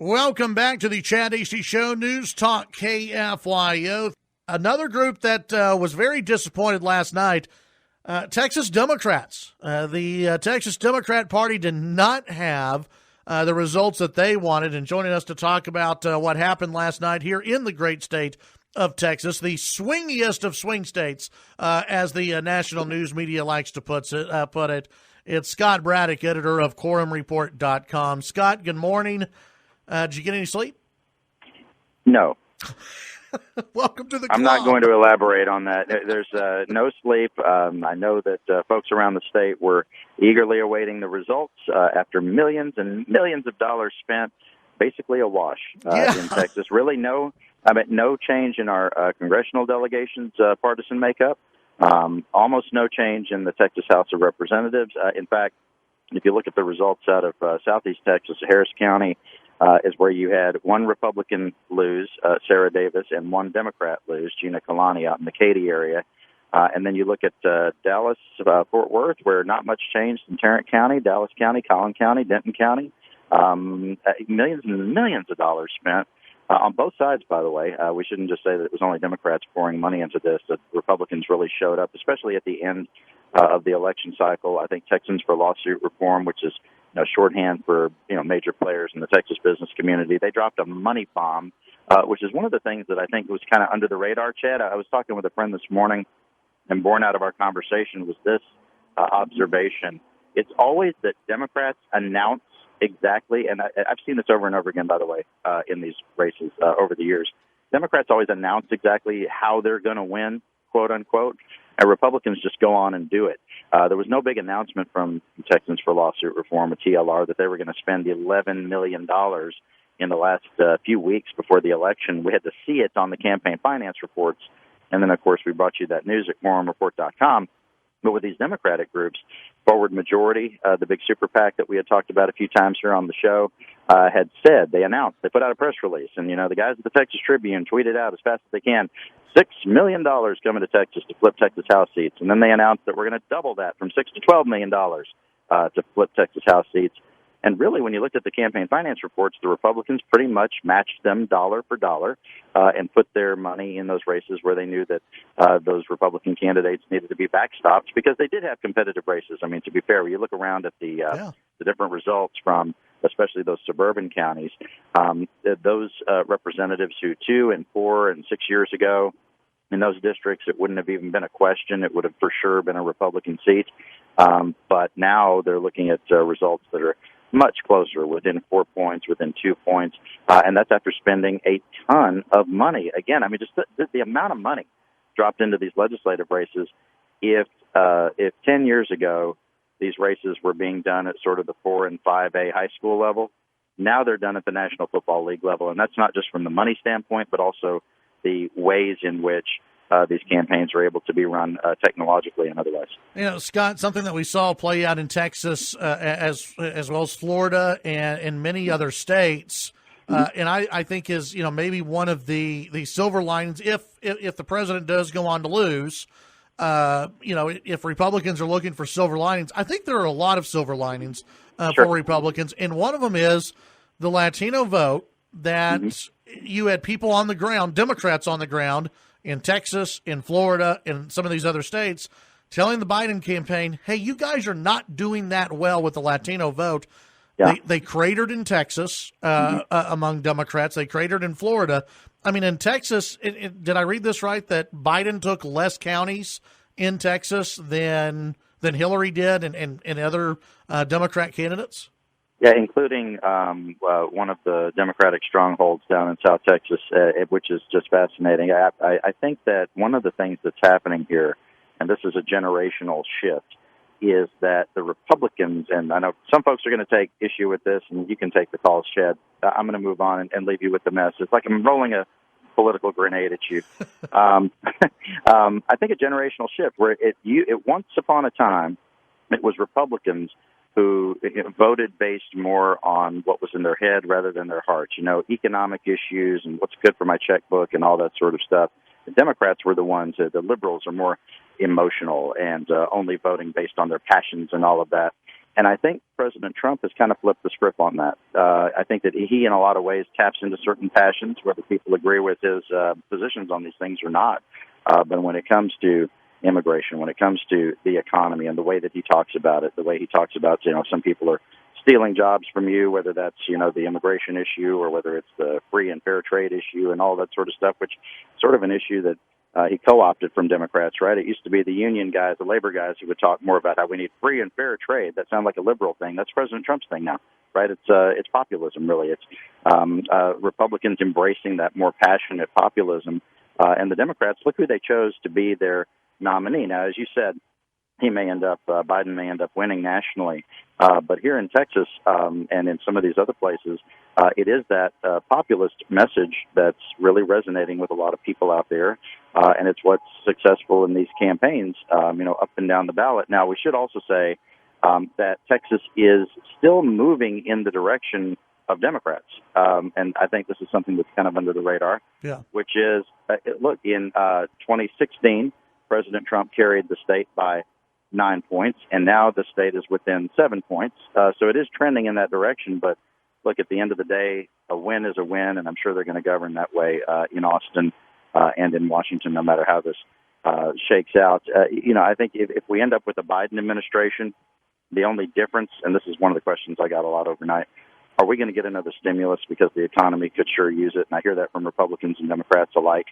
Welcome back to the Chad Hasty Show, News Talk KFYO. Another group that was very disappointed last night, Texas Democrats. The Texas Democrat Party did not have the results that they wanted. And joining us to talk about what happened last night here in the great state of Texas, the swingiest of swing states, as the national news media likes to put it. It's Scott Braddock, editor of quorumreport.com. Scott, good morning. Did you get any sleep? No. Welcome to the club. I'm not going to elaborate on that. There's no sleep. I know that folks around the state were eagerly awaiting the results after millions and millions of dollars spent, basically a wash in Texas. Really no change in our congressional delegation's partisan makeup. Almost no change in the Texas House of Representatives. In fact, if you look at the results out of Southeast Texas, Harris County is where you had one Republican lose, Sarah Davis, and one Democrat lose, Gina Kalani, out in the Katy area. And then you look at Dallas, Fort Worth, where not much changed in Tarrant County, Dallas County, Collin County, Denton County. Millions and millions of dollars spent on both sides, by the way. We shouldn't just say that it was only Democrats pouring money into this. The Republicans really showed up, especially at the end of the election cycle. I think Texans for Lawsuit Reform, which is shorthand for major players in the Texas business community, they dropped a money bomb, which is one of the things that I think was kind of under the radar, Chad. I was talking with a friend this morning, and born out of our conversation was this observation. It's always that Democrats announce exactly, and I've seen this over and over again, by the way, in these races over the years. Democrats always announce exactly how they're going to win, quote unquote, and Republicans just go on and do it. There was no big announcement from Texans for Lawsuit Reform, or TLR, that they were going to spend $11 million in the last few weeks before the election. We had to see it on the campaign finance reports, and then, of course, we brought you that news at quorumreport.com. But with these Democratic groups, Forward Majority, the big super PAC that we had talked about a few times here on the show, had said, they announced, they put out a press release, and, the guys at the Texas Tribune tweeted out as fast as they can, $6 million coming to Texas to flip Texas House seats. And then they announced that we're going to double that from $6 to $12 million to flip Texas House seats. And really, when you looked at the campaign finance reports, the Republicans pretty much matched them dollar for dollar and put their money in those races where they knew that those Republican candidates needed to be backstopped, because they did have competitive races. I mean, to be fair, when you look around at the different results from especially those suburban counties, those representatives who 2 and 4 and 6 years ago, in those districts, it wouldn't have even been a question. It would have for sure been a Republican seat. But now they're looking at results that are much closer, within 4 points, within 2 points, and that's after spending a ton of money. Again, I mean, just the amount of money dropped into these legislative races. If 10 years ago these races were being done at sort of the 4 and 5A high school level, now they're done at the National Football League level, and that's not just from the money standpoint, but also the ways in which these campaigns are able to be run technologically and otherwise. Scott, something that we saw play out in Texas as well as Florida and many other states, and I think is maybe one of the silver linings if the president does go on to lose. If Republicans are looking for silver linings, I think there are a lot of silver linings for Republicans, and one of them is the Latino vote. That you had people on the ground, Democrats on the ground, in Texas, in Florida, in some of these other states, telling the Biden campaign, hey, you guys are not doing that well with the Latino vote. Yeah. They cratered in Texas among Democrats. They cratered in Florida. I mean, in Texas, did I read this right, that Biden took less counties in Texas than Hillary did and other Democrat candidates? Yeah, including one of the Democratic strongholds down in South Texas, which is just fascinating. I think that one of the things that's happening here, and this is a generational shift, is that the Republicans, and I know some folks are going to take issue with this, and you can take the calls, Chad. I'm going to move on and leave you with the mess. It's like I'm rolling a political grenade at you. I think a generational shift where it once upon a time, it was Republicans who voted based more on what was in their head rather than their hearts. Economic issues and what's good for my checkbook and all that sort of stuff. The Democrats were the ones, the liberals are more emotional and only voting based on their passions and all of that. And I think President Trump has kind of flipped the script on that. I think that he, in a lot of ways, taps into certain passions, whether people agree with his positions on these things or not. But when it comes to immigration, when it comes to the economy and the way that he talks about it, the way he talks about, some people are stealing jobs from you, whether that's, the immigration issue or whether it's the free and fair trade issue and all that sort of stuff, which is sort of an issue that he co-opted from Democrats, right? It used to be the union guys, the labor guys, who would talk more about how we need free and fair trade. That sounded like a liberal thing. That's President Trump's thing now, right? It's populism, really. It's Republicans embracing that more passionate populism. And the Democrats, look who they chose to be their nominee. Now, as you said, Biden may end up winning nationally. But here in Texas and in some of these other places, it is that populist message that's really resonating with a lot of people out there. And it's what's successful in these campaigns, up and down the ballot. Now, we should also say that Texas is still moving in the direction of Democrats. And I think this is something that's kind of under the radar, which is, look, in 2016, President Trump carried the state by 9 points, and now the state is within 7 points. So it is trending in that direction. But look, at the end of the day, a win is a win, and I'm sure they're going to govern that way in Austin and in Washington, no matter how this shakes out. I think if we end up with a Biden administration, the only difference, and this is one of the questions I got a lot overnight, are we going to get another stimulus because the economy could sure use it? And I hear that from Republicans and Democrats alike.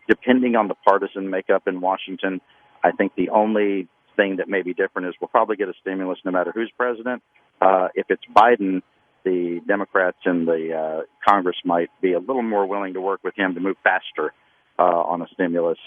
Depending on the partisan makeup in Washington, I think the only thing that may be different is we'll probably get a stimulus no matter who's president. If it's Biden, the Democrats in the Congress might be a little more willing to work with him to move faster on a stimulus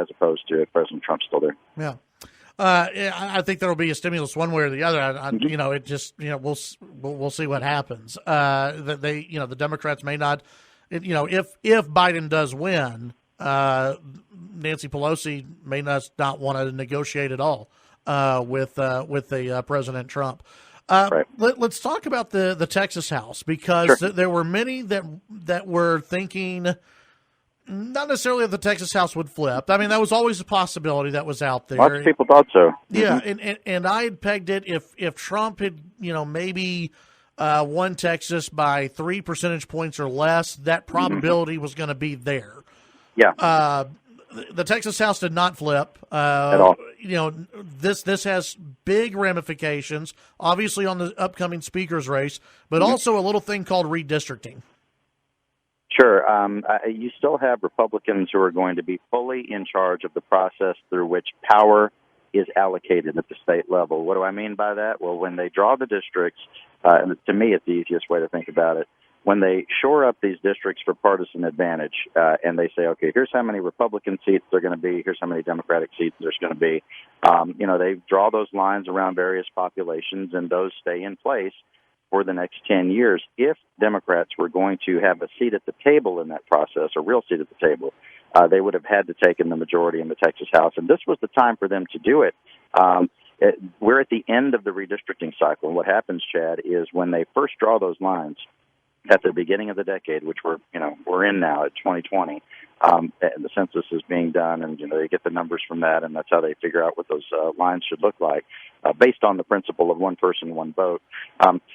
as opposed to President Trump still there. Yeah. I think there will be a stimulus one way or the other. It just, we'll see what happens. That the Democrats may not, if Biden does win, Nancy Pelosi may not want to negotiate at all with President Trump. Right. Let's talk about the Texas House, because there were many that were thinking not necessarily that the Texas House would flip. I mean, that was always a possibility that was out there. Lots of people thought so. Yeah, and I had pegged it if Trump had maybe won Texas by 3 percentage points or less, that probability was going to be there. Yeah. The Texas House did not flip at all. This has big ramifications, obviously on the upcoming speaker's race, but also a little thing called redistricting. Sure. You still have Republicans who are going to be fully in charge of the process through which power is allocated at the state level. What do I mean by that? Well, when they draw the districts, and to me it's the easiest way to think about it, when they shore up these districts for partisan advantage, and they say, okay, here's how many Republican seats there are going to be, here's how many Democratic seats there's going to be, they draw those lines around various populations, and those stay in place for the next 10 years. If Democrats were going to have a seat at the table in that process, a real seat at the table, they would have had to take in the majority in the Texas House, and this was the time for them to do it. We're at the end of the redistricting cycle, and what happens, Chad, is when they first draw those lines at the beginning of the decade, which we're in now at 2020, the census is being done, and they get the numbers from that, and that's how they figure out what those lines should look like, based on the principle of one person, one vote.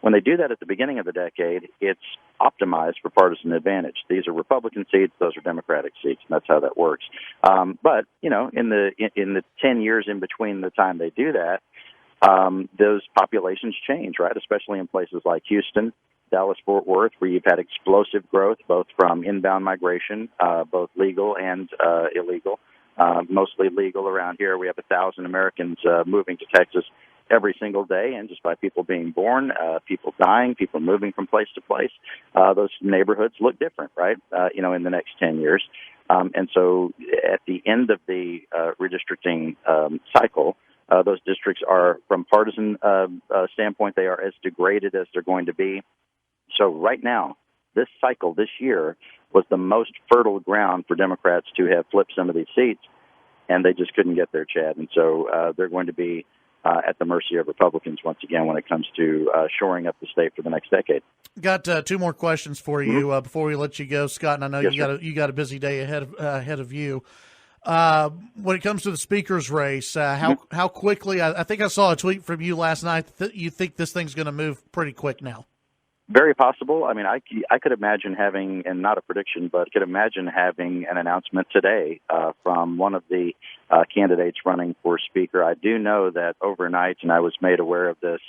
When they do that at the beginning of the decade, it's optimized for partisan advantage. These are Republican seats; those are Democratic seats, and that's how that works. But in the 10 years in between the time they do that, those populations change, right? Especially in places like Houston, Dallas-Fort Worth, where you've had explosive growth, both from inbound migration, both legal and illegal, mostly legal around here. We have 1,000 Americans moving to Texas every single day, and just by people being born, people dying, people moving from place to place, those neighborhoods look different, right, in the next 10 years. And so at the end of the redistricting cycle, those districts are, from partisan standpoint, they are as degraded as they're going to be. So right now, this cycle, this year, was the most fertile ground for Democrats to have flipped some of these seats, and they just couldn't get there, Chad. And so they're going to be at the mercy of Republicans once again when it comes to shoring up the state for the next decade. Got 2 more questions for you before we let you go, Scott. And I know you got a busy day ahead of you. When it comes to the speaker's race, how quickly? I think I saw a tweet from you last night that you think this thing's going to move pretty quick now. Very possible. I mean, I could imagine having, and not a prediction, but could imagine having an announcement today from one of the candidates running for speaker. I do know that overnight, and I was made aware of this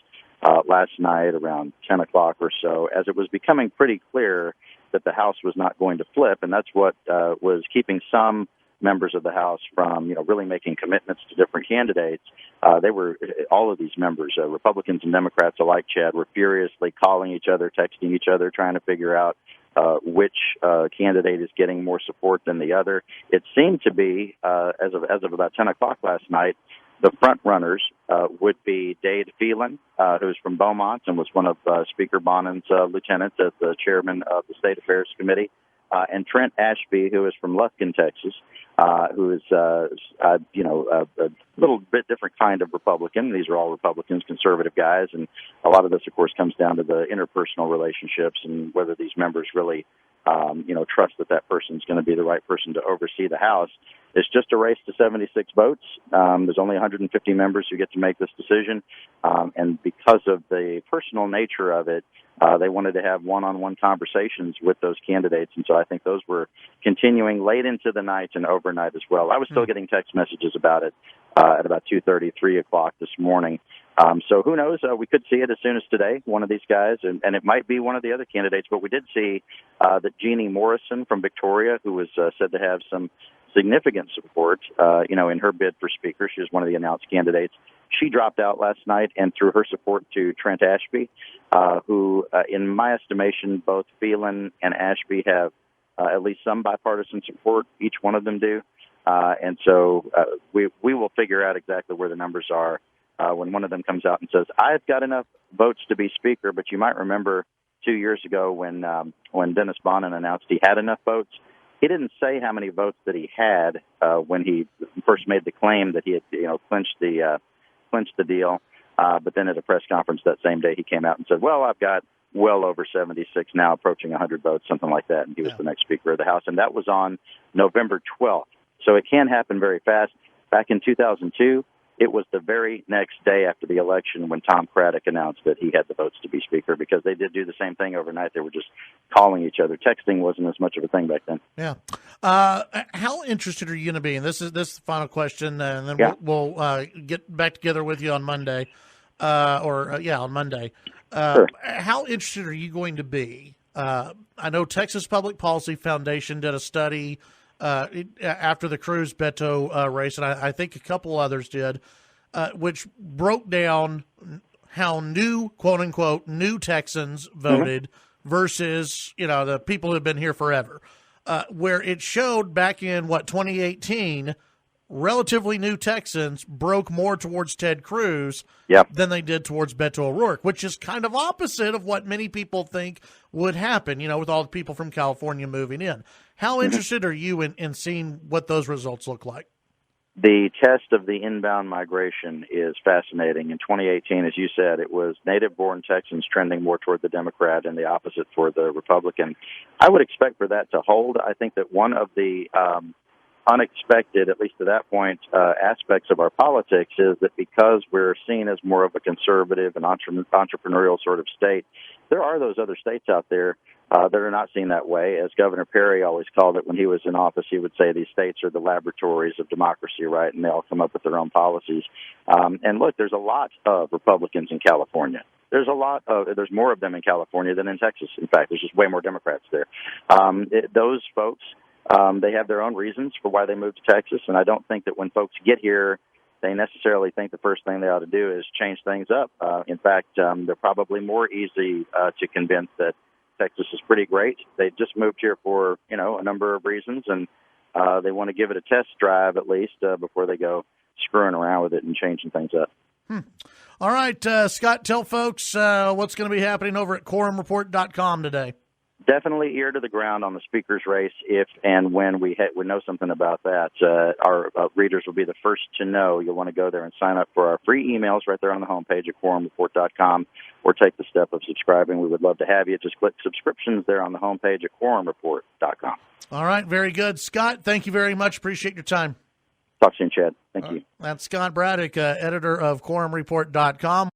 last night around 10 o'clock or so, as it was becoming pretty clear that the House was not going to flip, and that's what was keeping some members of the House from, really making commitments to different candidates. They were, all of these members, Republicans and Democrats alike, Chad, were furiously calling each other, texting each other, trying to figure out which candidate is getting more support than the other. It seemed to be, as of about 10 o'clock last night, the front runners would be Dade Phelan, who's from Beaumont and was one of Speaker Bonin's lieutenants as the chairman of the State Affairs Committee, and Trent Ashby, who is from Lufkin, Texas, who is, a little bit different kind of Republican. These are all Republicans, conservative guys, and a lot of this, of course, comes down to the interpersonal relationships and whether these members really, trust that person's going to be the right person to oversee the House. It's just a race to 76 votes. There's only 150 members who get to make this decision, and because of the personal nature of it, they wanted to have one-on-one conversations with those candidates, and so I think those were continuing late into the night and overnight as well. I was still getting text messages about it at about 2:30, 3 o'clock this morning. So who knows? We could see it as soon as today, one of these guys, and it might be one of the other candidates, but we did see that Jeannie Morrison from Victoria, who was said to have some significant support, in her bid for speaker. She was one of the announced candidates. She dropped out last night and threw her support to Trent Ashby, who, in my estimation, both Phelan and Ashby have at least some bipartisan support. Each one of them do. And so we will figure out exactly where the numbers are when one of them comes out and says, I've got enough votes to be speaker. But you might remember 2 years ago when Dennis Bonnen announced he had enough votes. He didn't say how many votes that he had when he first made the claim that he had, clinched the deal. But then at a press conference that same day, he came out and said, well, I've got well over 76 now, approaching 100 votes, something like that. And he was the next Speaker of the House. And that was on November 12th. So it can happen very fast. Back in 2002, it was the very next day after the election when Tom Braddock announced that he had the votes to be Speaker, because they did do the same thing overnight. They were just calling each other. Texting wasn't as much of a thing back then. Yeah. How interested are you going to be? And this is the final question, and then we'll get back together with you on Monday. On Monday. Sure. How interested are you going to be? I know Texas Public Policy Foundation did a study after the Cruz-Beto race, and I think a couple others did, which broke down how new, quote-unquote, new Texans voted versus, the people who have been here forever, where it showed back in, 2018, relatively new Texans broke more towards Ted Cruz than they did towards Beto O'Rourke, which is kind of opposite of what many people think would happen, with all the people from California moving in. How interested are you in seeing what those results look like? The test of the inbound migration is fascinating. In 2018, as you said, it was native-born Texans trending more toward the Democrat and the opposite for the Republican. I would expect for that to hold. I think that one of the unexpected, at least to that point, aspects of our politics is that because we're seen as more of a conservative and entrepreneurial sort of state, there are those other states out there that are not seen that way. As Governor Perry always called it when he was in office, he would say these states are the laboratories of democracy, right? And they all come up with their own policies. And look, there's a lot of Republicans in California. There's more of them in California than in Texas. In fact, there's just way more Democrats there. Those folks, they have their own reasons for why they moved to Texas, and I don't think that when folks get here, they necessarily think the first thing they ought to do is change things up. In fact, they're probably more easy to convince that Texas is pretty great. They just moved here for, a number of reasons, and they want to give it a test drive at least before they go screwing around with it and changing things up. All right, Scott, tell folks what's going to be happening over at quorumreport.com today. Definitely ear to the ground on the speaker's race if and when we know something about that. Our readers will be the first to know. You'll want to go there and sign up for our free emails right there on the homepage at quorumreport.com, or take the step of subscribing. We would love to have you. Just click subscriptions there on the homepage at quorumreport.com. All right, very good. Scott, thank you very much. Appreciate your time. Talk soon, Chad. Thank you. That's Scott Braddock, editor of quorumreport.com.